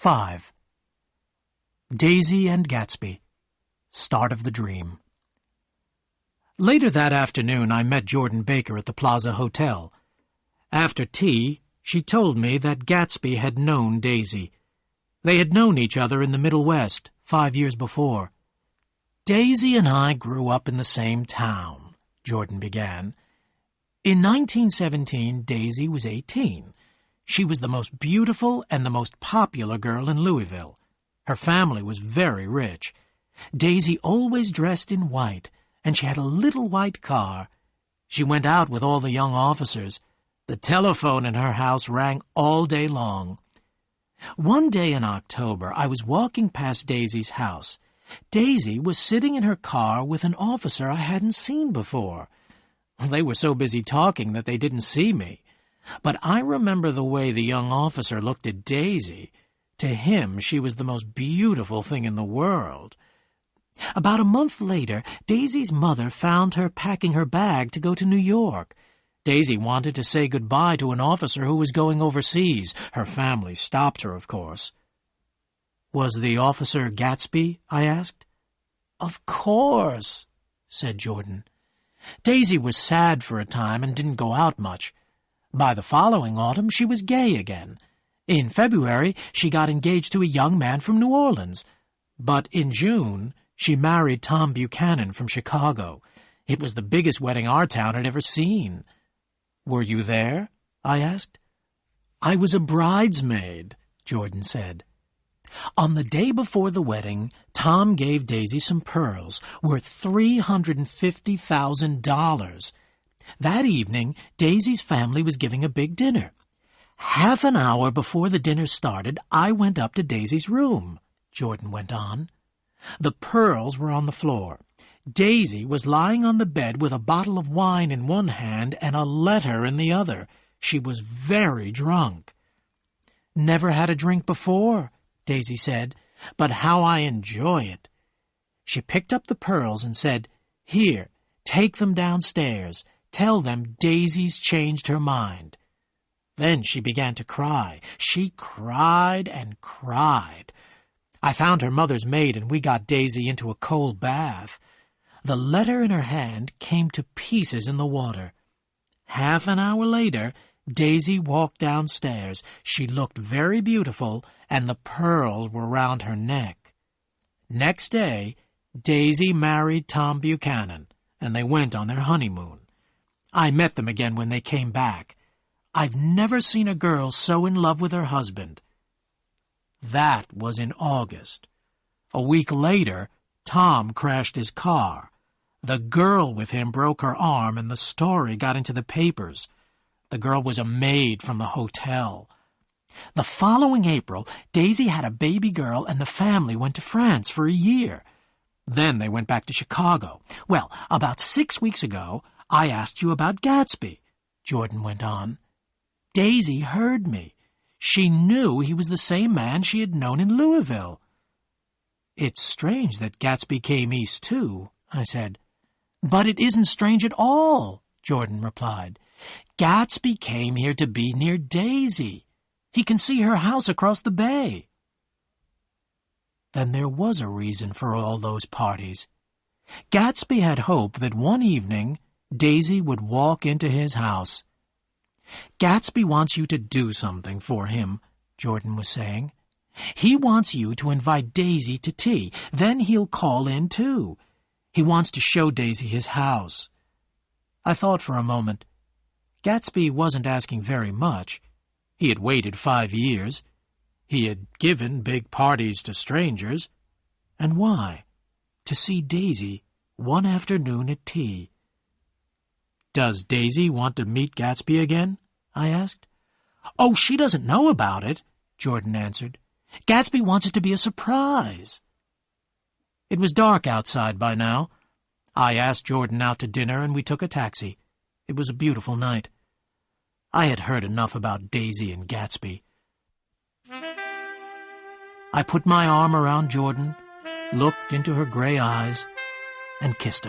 5. Daisy and Gatsby. Start of the dream. Later that afternoon, I met Jordan Baker at the Plaza Hotel. After tea, she told me that Gatsby had known Daisy. They had known each other in the Middle West 5 years before. Daisy and I grew up in the same town, Jordan began. In 1917, Daisy was 18. She was the most beautiful and the most popular girl in Louisville. Her family was very rich. Daisy always dressed in white, and she had a little white car. She went out with all the young officers. The telephone in her house rang all day long. One day in October, I was walking past Daisy's house. Daisy was sitting in her car with an officer I hadn't seen before. They were so busy talking that they didn't see me. But I remember the way the young officer looked at Daisy. To him, she was the most beautiful thing in the world. About a month later, Daisy's mother found her packing her bag to go to New York. Daisy wanted to say goodbye to an officer who was going overseas. Her family stopped her, of course. "Was the officer Gatsby?" I asked. "Of course," said Jordan. Daisy was sad for a time and didn't go out much. By the following autumn, she was gay again. In February, she got engaged to a young man from New Orleans. But in June, she married Tom Buchanan from Chicago. It was the biggest wedding our town had ever seen. "Were you there?" I asked. "I was a bridesmaid," Jordan said. On the day before the wedding, Tom gave Daisy some pearls worth $350,000. That evening, Daisy's family was giving a big dinner. Half an hour before the dinner started, I went up to Daisy's room, Jordan went on. The pearls were on the floor. Daisy was lying on the bed with a bottle of wine in one hand and a letter in the other. She was very drunk. "Never had a drink before," Daisy said, "but how I enjoy it." She picked up the pearls and said, "Here, take them downstairs. Tell them Daisy's changed her mind." Then she began to cry. She cried and cried. I found her mother's maid and we got Daisy into a cold bath. The letter in her hand came to pieces in the water. Half an hour later, Daisy walked downstairs. She looked very beautiful, and the pearls were round her neck. Next day, Daisy married Tom Buchanan, and they went on their honeymoon. I met them again when they came back. I've never seen a girl so in love with her husband. That was in August. A week later, Tom crashed his car. The girl with him broke her arm, and the story got into the papers. The girl was a maid from the hotel. The following April, Daisy had a baby girl, and the family went to France for a year. Then they went back to Chicago. Well, about 6 weeks ago, I asked you about Gatsby, Jordan went on. Daisy heard me. She knew he was the same man she had known in Louisville. "It's strange that Gatsby came east, too," I said. "But it isn't strange at all," Jordan replied. "Gatsby came here to be near Daisy. He can see her house across the bay." Then there was a reason for all those parties. Gatsby had hoped that one evening Daisy would walk into his house. "Gatsby wants you to do something for him," Jordan was saying. "He wants you to invite Daisy to tea. Then he'll call in, too. He wants to show Daisy his house." I thought for a moment. Gatsby wasn't asking very much. He had waited 5 years. He had given big parties to strangers. And why? To see Daisy one afternoon at tea. "Does Daisy want to meet Gatsby again?" I asked. "Oh, she doesn't know about it," Jordan answered. "Gatsby wants it to be a surprise." It was dark outside by now. I asked Jordan out to dinner, and we took a taxi. It was a beautiful night. I had heard enough about Daisy and Gatsby. I put my arm around Jordan, looked into her gray eyes, and kissed her.